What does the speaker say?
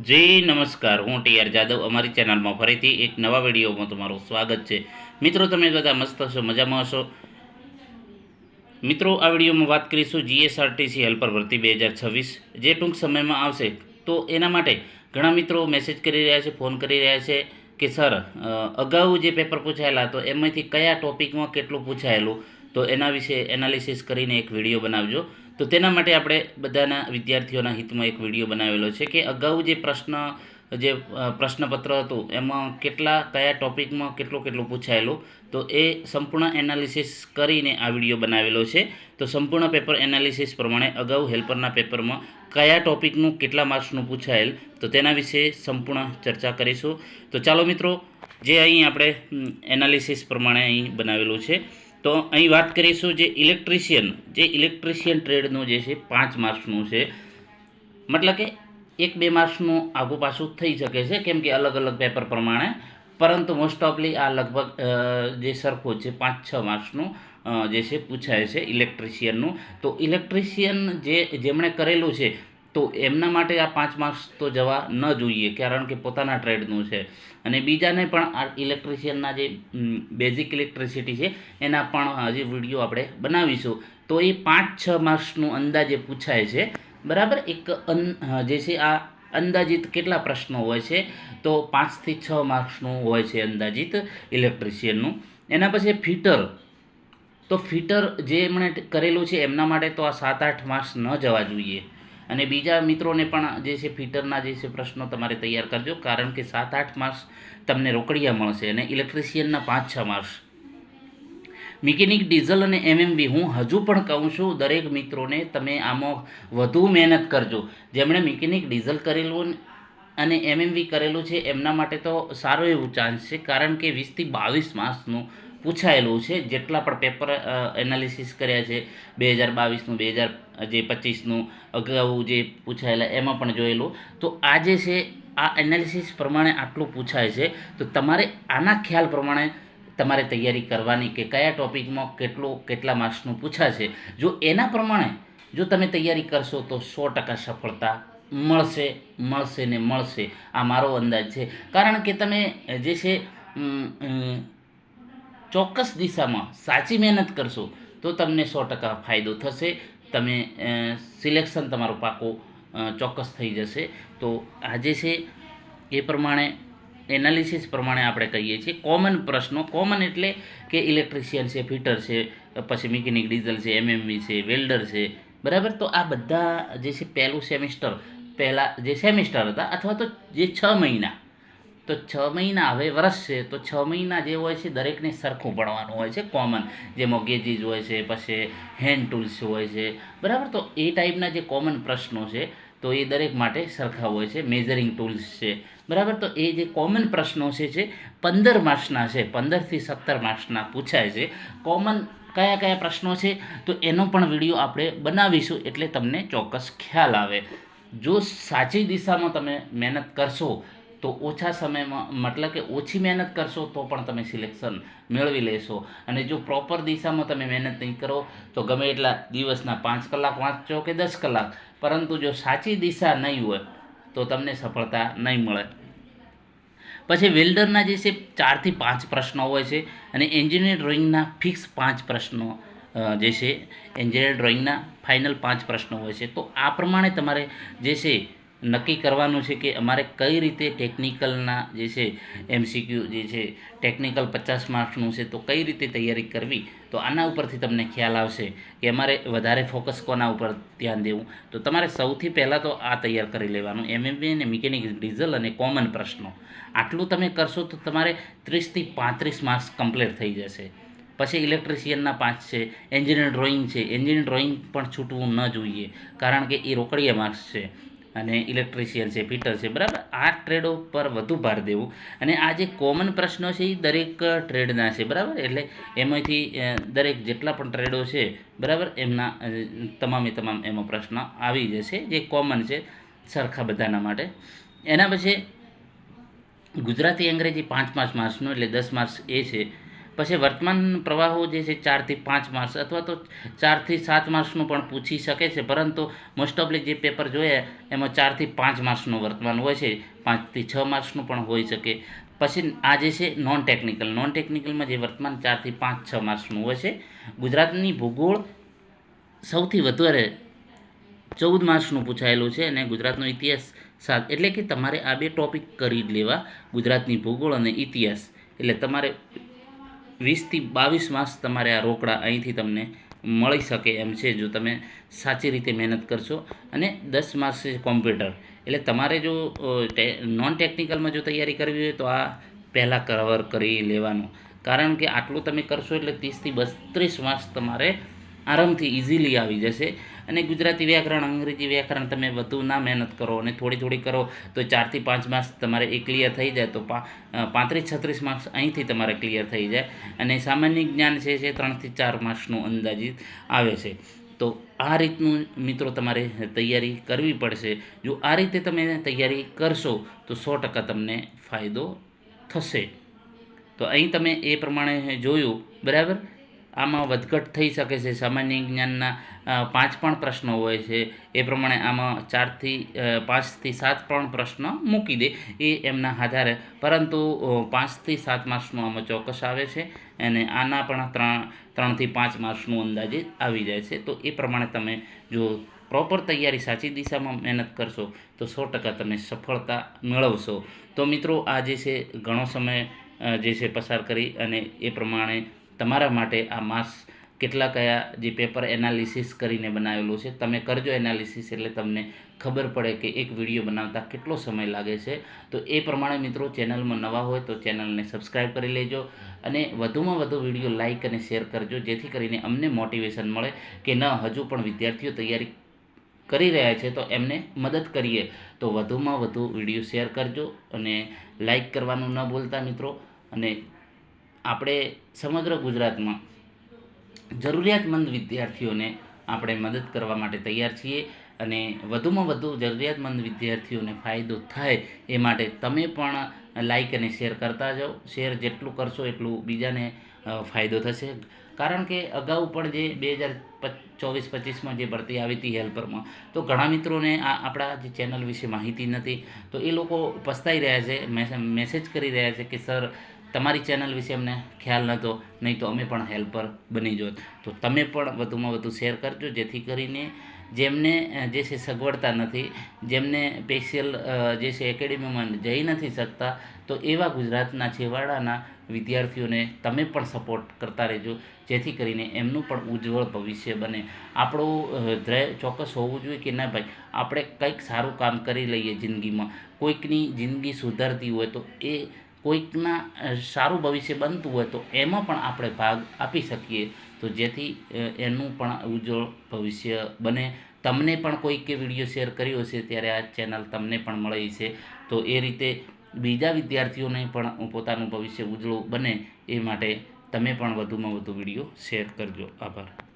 જી નમસ્કાર, હું ટીઆર જાદવ. અમારી ચેનલમાં ફરીથી એક નવા વિડીયોમાં તમારું સ્વાગત છે. મિત્રો, તમે બધા મસ્ત હશો, મજામાં હશો. મિત્રો, આ વિડીયોમાં વાત કરીશું જીએસઆરટીસી હેલ્પર ભરતી 2026 જે ટૂંક સમયમાં આવશે. તો એના માટે ઘણા મિત્રો મેસેજ કરી રહ્યા છે, ફોન કરી રહ્યા છે કે સર, અગાઉ જે પેપર પૂછાયેલા તો એમાંથી કયા ટોપિકમાં કેટલું પૂછાયેલું, તો એના વિશે એનાલિસિસ કરીને એક વિડીયો બનાવજો. તો તેના માટે આપણે બધાના વિદ્યાર્થીઓના હિતમાં એક વિડીયો બનાવેલો છે કે અગાઉ જે પ્રશ્નપત્ર હતું એમાં કયા ટોપિકમાં કેટલું પૂછાયેલું, તો એ સંપૂર્ણ એનાલિસિસ કરીને આ વિડીયો બનાવેલો છે. તો સંપૂર્ણ પેપર એનાલિસિસ પ્રમાણે અગાઉ હેલ્પરના પેપરમાં કયા ટોપિકનું કેટલા માર્ક્સનું પૂછાયેલ, તો તેના વિશે સંપૂર્ણ ચર્ચા કરીશું. તો ચાલો મિત્રો, જે અહીં આપણે એનાલિસિસ પ્રમાણે અહીં બનાવેલું છે, તો અહીં વાત કરીશું જે ઇલેક્ટ્રિશિયન ટ્રેડનું જે છે 5 માર્ક્સનું છે. મતલબ કે 1-2 માર્ક્સનું આગું પાછું થઈ શકે છે, કેમ કે અલગ અલગ પેપર પ્રમાણે, પરંતુ મોસ્ટ ઓફલી આ લગભગ જે સરખું છે 5-6 માર્ક્સનું જે છે પૂછાય છે ઇલેક્ટ્રિશિયનનું. તો ઇલેક્ટ્રિશિયન જેમણે કરેલું છે તો એમના માટે આ 5 માર્ક્સ તો જવા ન જોઈએ, કારણ કે પોતાના ટ્રેડનું છે. અને બીજાને પણ આ ઇલેક્ટ્રિશિયનના જે બેઝિક ઇલેક્ટ્રિસિટી છે એના પણ હજી વિડીયો આપણે બનાવીશું. તો એ 5-6 માર્ક્સનું અંદાજે પૂછાય છે, બરાબર. જે છે આ અંદાજિત કેટલા પ્રશ્નો હોય છે, તો 5 થી 6 માર્ક્સનું હોય છે અંદાજિત ઇલેક્ટ્રિશિયનનું. એના પછી ફિટર જે એમણે કરેલું છે એમના માટે તો આ 7-8 માર્ક્સ ન જવા જોઈએ. અને બીજા મિત્રોને પણ જે છે ફિટરના જે છે પ્રશ્નો તમારે તૈયાર કરજો, કારણ કે 7-8 માર્ક્સ તમને રોકડિયા મળશે અને ઇલેક્ટ્રિશિયનના 5-6 માર્ક્સ. મિકેનિક, ડીઝલ અને એમએમવી, હું હજુ પણ કહું છું દરેક મિત્રોને, તમે આમાં વધુ મહેનત કરજો. જેમણે મિકેનિક, ડીઝલ કરેલું અને એમએમવી કરેલું છે એમના માટે તો સારો એવું ચાન્સ છે, કારણ કે 20 થી 22 માર્ક્સનું પૂછાયેલું છે. જેટલા પણ પેપર એનાલિસિસ કર્યા છે 2022નું, 2025નું, અગાઉ જે પૂછાયેલા એમાં પણ જોયેલું. તો આ જે છે આ એનાલિસિસ પ્રમાણે આટલું પૂછાય છે. તો તમારે આના ખ્યાલ પ્રમાણે તમારે તૈયારી કરવાની કે કયા ટોપિકમાં કેટલા માર્ક્સનું પૂછાશે. જો એના પ્રમાણે જો તમે તૈયારી કરશો તો 100% સફળતા મળશે ને મળશે. આ મારો અંદાજ છે, કારણ કે તમે જે છે ચોક્કસ દિશામાં સાચી મહેનત કરશો તો તમને 100% ફાયદો થશે. તમે સિલેક્શન તમારું પાકો ચોક્કસ થઈ જશે. તો આજે છે એ પ્રમાણે એનાલિસિસ પ્રમાણે આપણે કહીએ છીએ કોમન એટલે કે ઇલેક્ટ્રિશિયન છે, ફિટર છે, પછી મિકેનિક, ડીઝલ છે, એમએમવી છે, વેલ્ડર છે, બરાબર. તો આ બધા જે છે પહેલા જે સેમિસ્ટર હતા, અથવા તો જે 6 મહિના, તો 6 મહિના, હવે વર્ષ છે તો 6 મહિના જે હોય છે દરેકને સરખું ભણવાનું હોય છે. કોમન જેમાં ગેજીસ હોય છે, પછી હેન્ડ ટૂલ્સ હોય છે, બરાબર. તો એ ટાઈપના જે કોમન પ્રશ્નો છે તો એ દરેક માટે સરખા હોય છે. મેઝરિંગ ટૂલ્સ છે, બરાબર. તો એ જે કોમન પ્રશ્નો છે 15 માર્ક્સના છે, 15 થી 17 માર્ક્સના પૂછાય છે. કોમન કયા પ્રશ્નો છે તો એનો પણ વિડીયો આપણે બનાવીશું, એટલે તમને ચોક્કસ ખ્યાલ આવે. જો સાચી દિશામાં તમે મહેનત કરશો તો ઓછા સમયમાં, મતલબ કે ઓછી મહેનત કરશો તો પણ તમે સિલેક્શન મેળવી લેશો. અને જો પ્રોપર દિશામાં તમે મહેનત નહીં કરો તો ગમે એટલા દિવસના 5 કલાક વાંચો કે 10 કલાક, પરંતુ જો સાચી દિશા નહીં હોય તો તમને સફળતા નહીં મળે. પછી વેલ્ડરના જે છે 4 થી 5 પ્રશ્નો હોય છે, અને એન્જિનિયર ડ્રોઈંગના ફિક્સ 5 પ્રશ્નો જે છે એન્જિનિયર ડ્રોઈંગના ફાઇનલ 5 પ્રશ્નો હોય છે. તો આ પ્રમાણે તમારે જે છે નક્કી કરવાનું છે કે અમારે કઈ રીતે ટેકનિકલના જે છે એમસીક્યુ જે છે ટેકનિકલ 50 માર્ક્સનું છે, તો કઈ રીતે તૈયારી કરવી. તો આના ઉપરથી તમને ખ્યાલ આવશે કે અમારે વધારે ફોકસ કોના ઉપર ધ્યાન દેવું. તો તમારે સૌથી પહેલાં તો આ તૈયાર કરી લેવાનું, એમએમવી અને મિકેનિક, ડીઝલ અને કોમન પ્રશ્નો. આટલું તમે કરશો તો તમારે 30 થી 35 માર્ક્સ કમ્પ્લીટ થઈ જશે. પછી ઇલેક્ટ્રિશિયનના 5 છે, એન્જિનિયર ડ્રોઈંગ પણ છૂટવું ન જોઈએ, કારણ કે એ રોકડિયા માર્ક્સ છે. અને ઇલેક્ટ્રિશિયન છે, ફિટર છે, બરાબર. આ ટ્રેડો પર વધુ ભાર દેવું. અને આ જે કોમન પ્રશ્નો છે એ દરેક ટ્રેડના છે, બરાબર. એટલે એમાંથી દરેક જેટલા પણ ટ્રેડો છે, બરાબર, એમના તમામે તમામ એમાં પ્રશ્ન આવી જશે, જે કોમન છે સરખા બધાના માટે. એના પછી ગુજરાતી, અંગ્રેજી 5-5 માર્ક્સનું, એટલે 10 માર્ક્સ એ છે. પછી વર્તમાન પ્રવાહો જે છે 4 થી 5 માર્ક્સ અથવા તો 4 થી 7 માર્ક્સનું પણ પૂછી શકે છે, પરંતુ મોસ્ટ ઓફલી જે પેપર જોઈએ એમાં 4 થી 5 માર્ક્સનું વર્તમાન હોય છે, 5 થી 6 માર્ક્સનું પણ હોઈ શકે. પછી આ જે છે નોન ટેકનિકલમાં જે વર્તમાન 4 થી 5-6 માર્ક્સનું હોય છે. ગુજરાતની ભૂગોળ સૌથી વધારે 14 માર્ક્સનું પૂછાયેલું છે, અને ગુજરાતનો ઇતિહાસ 7. એટલે કે તમારે આ બે ટોપિક કરી જ લેવા, ગુજરાતની ભૂગોળ અને ઇતિહાસ. એટલે તમારે 20 થી 22 માર્ક્સ તમારે આ રોકડા અહીંથી તમને મળી શકે એમ છે, જો તમે સાચી રીતે મહેનત કરશો. અને 10 માર્ક્સ છે કોમ્પ્યુટર. એટલે તમારે જો નોન ટેકનિકલમાં જો તૈયારી કરવી હોય તો આ પહેલાં કવર કરી લેવાનું, કારણ કે આટલું તમે કરશો એટલે 30 થી 32 માર્ક્સ તમારે આરામથી ઇઝીલી આવી જશે. અને ગુજરાતી વ્યાકરણ, અંગ્રેજી વ્યાકરણ તમે વધુ ના મહેનત કરો અને થોડી કરો તો 4 થી 5 માર્ક્સ તમારે એ ક્લિયર થઈ જાય, તો 35-36 માર્ક્સ અહીંથી તમારે ક્લિયર થઈ જાય. અને સામાન્ય જ્ઞાન છે 3 થી 4 માર્ક્સનું અંદાજિત આવે છે. તો આ રીતનું મિત્રો તમારે તૈયારી કરવી પડશે. જો આ રીતે તમે તૈયારી કરશો તો 100% તમને ફાયદો થશે. તો અહીં તમે એ પ્રમાણે જોયું, બરાબર. આમાં વધઘટ થઈ શકે છે. સામાન્ય જ્ઞાનના 5 પણ પ્રશ્નો હોય છે, એ પ્રમાણે આમાં 5 થી 7 પણ પ્રશ્ન મૂકી દે એ એમના આધારે, પરંતુ 5 થી 7 માર્ક્સનું આમાં ચોક્કસ આવે છે, અને આના પણ 3 થી 5 માર્ક્સનું અંદાજે આવી જાય છે. તો એ પ્રમાણે તમે જો પ્રોપર તૈયારી સાચી દિશામાં મહેનત કરશો તો 100% તમે સફળતા મેળવશો. તો મિત્રો આ જે છે ઘણો સમય જે છે પસાર કરી, અને એ પ્રમાણે તમારા માટે આ માર્ક્સ કેટલા કયા જે પેપર એનાલિસિસ કરીને બનાવેલું છે. તમે કરજો એનાલિસિસ, એટલે તમને ખબર પડે કે એક વિડીયો બનાવતા કેટલો સમય લાગે છે. તો એ પ્રમાણે મિત્રો ચેનલમાં નવા હોય તો ચેનલને સબસ્ક્રાઈબ કરી લેજો, અને વધુમાં વધુ વિડીયો લાઇક અને શેર કરજો, જેથી કરીને અમને મોટિવેશન મળે કે ન, હજુ પણ વિદ્યાર્થીઓ તૈયારી કરી રહ્યા છે તો એમને મદદ કરીએ. તો વધુમાં વધુ વિડીયો શેર કરજો અને લાઇક કરવાનું ન ભૂલતા મિત્રો. અને આપણે સમગ્ર ગુજરાતમાં જરૂરિયાતમંદ વિદ્યાર્થીઓને આપણે મદદ કરવા માટે તૈયાર છીએ, અને વધુમાં વધુ જરૂરિયાતમંદ વિદ્યાર્થીઓને ફાયદો થાય એ માટે તમે પણ લાઇક અને શેર કરતા જાઓ. શેર જેટલું કરશો એટલું બીજાને ફાયદો થશે. કારણ કે અગાઉ પણ જે 2024-25માં જે ભરતી આવી હતી હેલ્પરમાં, તો ઘણા મિત્રોને આપણા જે ચેનલ વિશે માહિતી નથી, તો એ લોકો પસ્તાઈ રહ્યા છે, મેસેજ કરી રહ્યા છે કે સર તમારી ચેનલ વિશે અમને ખ્યાલ નહોતો, નહીં તો અમે પણ હેલ્પર બની જોત. તો તમે પણ વધુમાં વધુ શેર કરજો, જેથી કરીને જેમને જે છે સગવડતા નથી, જેમને સ્પેશિયલ જે છે એકેડેમીમાં જઈ નથી શકતા, તો એવા ગુજરાતના છેવાડાના વિદ્યાર્થીઓને તમે પણ સપોર્ટ કરતા રહેજો, જેથી કરીને એમનું પણ ઉજ્જવળ ભવિષ્ય બને. આપણું ધ્યેય ચોક્કસ હોવું જોઈએ કે ના ભાઈ, આપણે કંઈક સારું કામ કરી લઈએ જિંદગીમાં. કોઈકની જિંદગી સુધરતી હોય તો એ કોઈકના સારું ભવિષ્ય બનતું હોય તો એમાં પણ આપણે ભાગ આપી શકીએ, તો જેથી એનું પણ ઉજ્જવળ ભવિષ્ય બને. તમને પણ કોઈકે વિડીયો શેર કર્યો હશે ત્યારે આ ચેનલ તમને પણ મળી છે, તો એ રીતે બીજા વિદ્યાર્થીઓને પણ પોતાનું ભવિષ્ય ઉજળું બને એ માટે તમે પણ વધુમાં વધુ વિડીયો શેર કરજો. આભાર.